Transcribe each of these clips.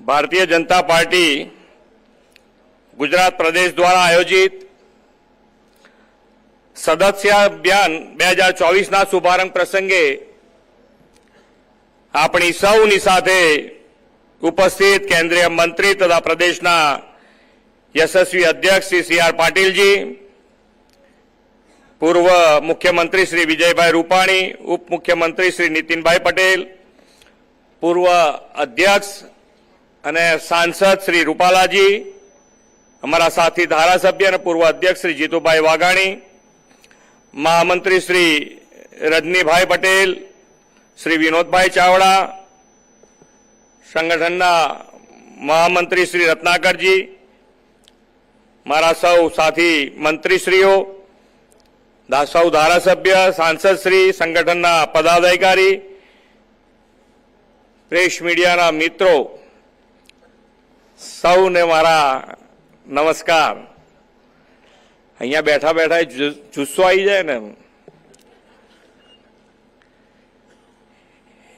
Bharatiya Janata party Gujarat प्रदेश द्वारा आयोजित सदस्य अभियान 2024 ना शुभारंभ प्रसंगे अपनी सौनी साथे उपस्थित केंद्रीय मंत्री तथा प्रदेशना यशस्वी अध्यक्ष श्री सी आर पाटील जी, पूर्व मुख्यमंत्री श्री विजयभाई रूपाणी, उप मुख्यमंत्री श्री नितिनभाई पटेल, पूर्व अध्यक्ष अने सांसद श्री रूपालाजी, अमरा साथी धारासभ्य और पूर्व अध्यक्ष श्री जीतुभाई वाघाणी, महामंत्री श्री रजनीभाई पटेल, श्री विनोदभाई चावड़ा, संगठनना महामंत्री श्री रत्नाकर जी, मारा सौ साथी मंत्रीश्रीओ, सौ धारासभ्य, सांसद श्री, संगठनना पदाधिकारी, प्रेस मीडियाना मित्रों, सौने मारा नमस्कार। अहींया बैठा बैठा जुस्सो आई जाए ने।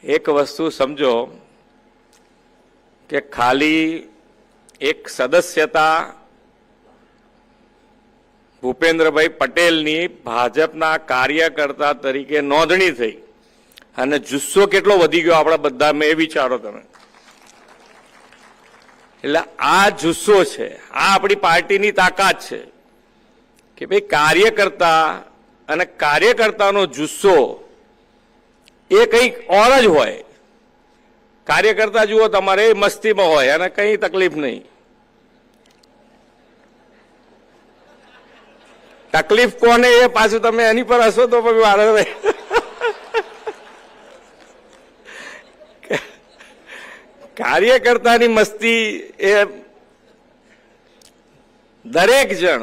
एक वस्तु समझो कि खाली एक सदस्यता भूपेन्द्रभाई पटेलनी भाजपना कार्यकर्ता तरीके नोंधणी थई अने जुस्सो केटलो वधी गयो आपणा बधामां, ए विचारो तमे। એટલે આ જુસ્સો છે, આ આપણી પાર્ટીની તાકાત છે કે ભાઈ કાર્યકર્તા અને કાર્યકર્તાનો જુસ્સો એ કંઈક ઓર જ હોય। કાર્યકર્તા જુઓ તમારે મસ્તીમાં હોય અને કંઈ તકલીફ નહીં। તકલીફ કોને એ પાછું તમે એની પર હશો તો પછી વારે કાર્યકર્તાની મસ્તી એ દરેક જણ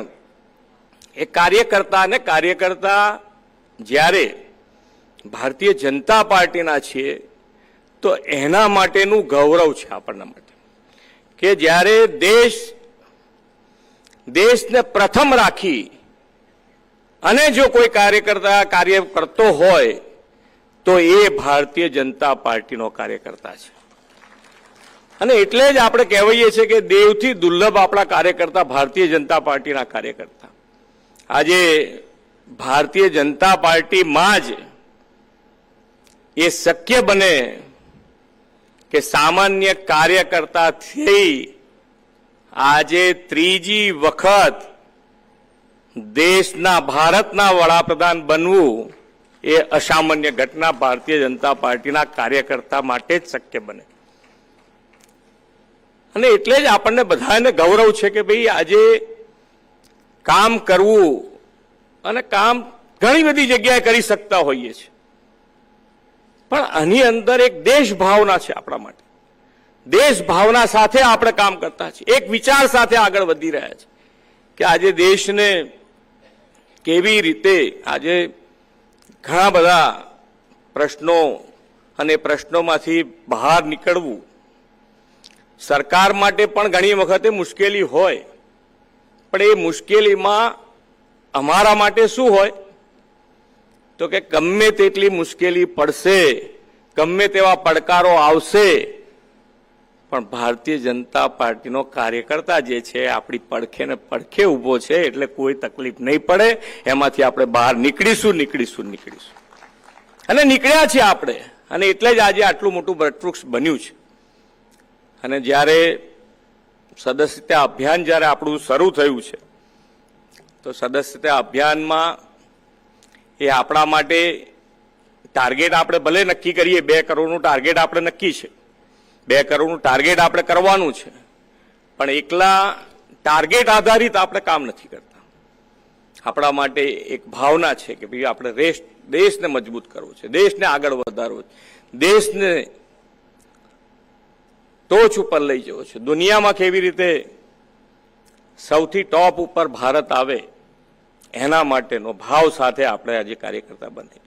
એ કાર્યકર્તા જ્યારે ભારતીય જનતા પાર્ટીના છીએ તો એના માટેનું ગૌરવ છે આપણા માટે કે જ્યારે દેશને પ્રથમ રાખી અને જો કોઈ કાર્યકર્તા કાર્ય કરતો હોય તો એ ભારતીય જનતા પાર્ટીનો કાર્યકર્તા છે। અને એટલે જ આપણે કહેવાઈએ છીએ કે દેવથી દુર્લભ આપણા કાર્યકર્તા ભારતીય જનતા પાર્ટીના કાર્યકર્તા। આજે ભારતીય જનતા પાર્ટીમાં જ એ શક્ય બને કે સામાન્ય કાર્યકર્તાથી આજે ત્રીજી વખત દેશના ભારતના વડાપ્રધાન બનવું એ અસામાન્ય ઘટના ભારતીય જનતા પાર્ટીના કાર્યકર્તા માટે જ શક્ય બને। અને એટલે જ આપણને બધાને ગૌરવ છે કે ભાઈ આજે કામ કરવું અને કામ ઘણી બધી જગ્યાએ કરી શકતા હોઈએ છીએ, પણ આની અંદર એક દેશ ભાવના છે આપણા માટે। દેશ ભાવના સાથે આપણે કામ કરતા છીએ, એક વિચાર સાથે આગળ વધી રહ્યા છે કે આજે દેશને કેવી રીતે આજે ઘણા બધા પ્રશ્નો અને પ્રશ્નોમાંથી બહાર નીકળવું। સરકાર માટે પણ ઘણી વખતે મુશ્કેલી હોય, પણ એ મુશ્કેલીમાં અમારા માટે શું હોય તો કે ગમે તેટલી મુશ્કેલી પડશે, ગમે તેવા પડકારો આવશે, પણ ભારતીય જનતા પાર્ટીનો કાર્યકર્તા જે છે આપણી પડખે ને પડખે ઊભો છે એટલે કોઈ તકલીફ નહીં પડે, એમાંથી આપણે બહાર નીકળીશું। અને નીકળ્યા છીએ આપણે, અને એટલે જ આજે આટલું મોટું વટવૃક્ષ બન્યું છે। અને જ્યારે સદસ્યતા અભિયાન જ્યારે આપણું શરૂ થયું છે તો સદસ્યતા અભિયાનમાં એ આપણા માટે ટાર્ગેટ આપણે ભલે નક્કી કરીએ, 2 કરોડનું ટાર્ગેટ આપણે નક્કી છે, 2 કરોડનું ટાર્ગેટ આપણે કરવાનું છે, પણ એકલા ટાર્ગેટ આધારિત આપણે કામ નથી કરતા। આપણા માટે એક ભાવના છે કે ભાઈ આપણે દેશને મજબૂત કરવો છે, દેશને આગળ વધારવો છે, દેશને ટોચ ઉપર લઈ જવો છે, દુનિયામાં કેવી રીતે સૌથી ટોપ ઉપર ભારત આવે એના માટેનો ભાવ સાથે આપણે આજે કાર્યકર્તા બને।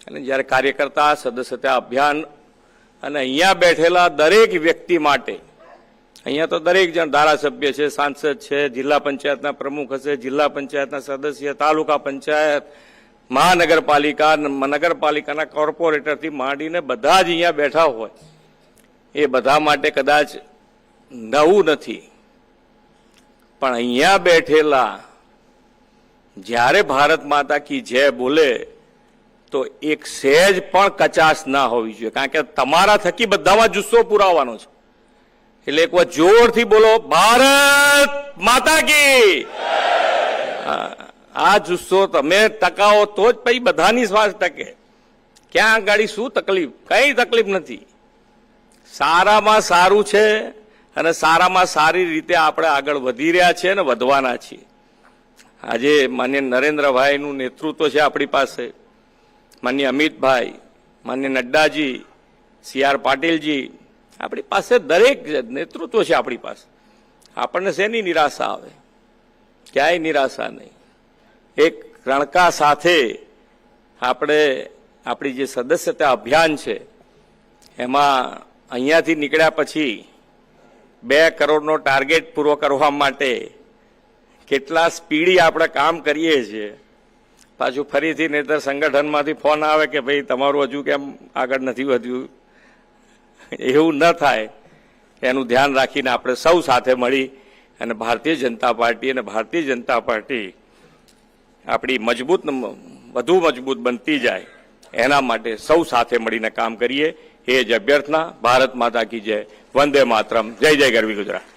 અને જ્યારે કાર્યકર્તા સદસ્યતા અભિયાન અને અહીંયા બેઠેલા દરેક વ્યક્તિ માટે, અહીંયા તો દરેક જણ ધારાસભ્ય છે, સાંસદ છે, જિલ્લા પંચાયતના પ્રમુખ હશે, જિલ્લા પંચાયતના સદસ્ય, તાલુકા પંચાયત, મહાનગરપાલિકા, નગરપાલિકાના કોર્પોરેટરથી માંડીને બધા જ અહીંયા બેઠા હોય। એ બધા માટે કદાચ નવું નથી, પણ અહીંયા બેઠેલા જ્યારે ભારત માતા કી જય બોલે તો એક સહેજ પણ કચાશ ના હોવી જોઈએ, કારણ કે તમારા થકી બધામાં જુસ્સો પુરાવવાનો છે. એટલે એક વાર જોરથી બોલો, ભારત માતા કી. આ જુસ્સો તમે ટકાવો તો જ પછી બધાની શ્વાસ ટકે. ક્યાં ગાડી શું તકલીફ? કઈ તકલીફ નથી. સારામાં સારું છે અને સારામાં સારી રીતે આપણે આગળ વધી રહ્યા છીએ અને વધવાના છીએ. આજે માન્ય નરેન્દ્રભાઈનું નેતૃત્વ છે આપણી પાસે, માન્ય અમિતભાઈ, માન્ય નડ્ડાજી, સી.આર. પાટીલજી, આપણી પાસે દરેક નેતૃત્વ છે આપણી પાસે. આપણને શેની નિરાશા આવે? ક્યાંય નિરાશા નહીં. એક રણકા સાથે આપણે આપણી જે સદસ્યતા અભિયાન છે એમાં અહીંયાથી નીકળ્યા પછી 2 કરોડનો ટાર્ગેટ પૂરો કરવા માટે કેટલા સ્પીડી આપણે કામ કરીએ છીએ. પાછું ફરીથી નહીતર સંગઠનમાંથી ફોન આવે કે ભાઈ તમારું હજુ કેમ આગળ નથી વધ્યું. એવું ન થાય એનું ધ્યાન રાખીને આપણે સૌ સાથે મળી અને ભારતીય જનતા પાર્ટી આપણી વધુ મજબૂત બનતી જાય એના માટે સૌ સાથે મળીને કામ કરીએ. એ જ અભ્યર્થના. ભારત માતા કી જય. વંદે માતરમ. જય જય ગરવી ગુજરાત.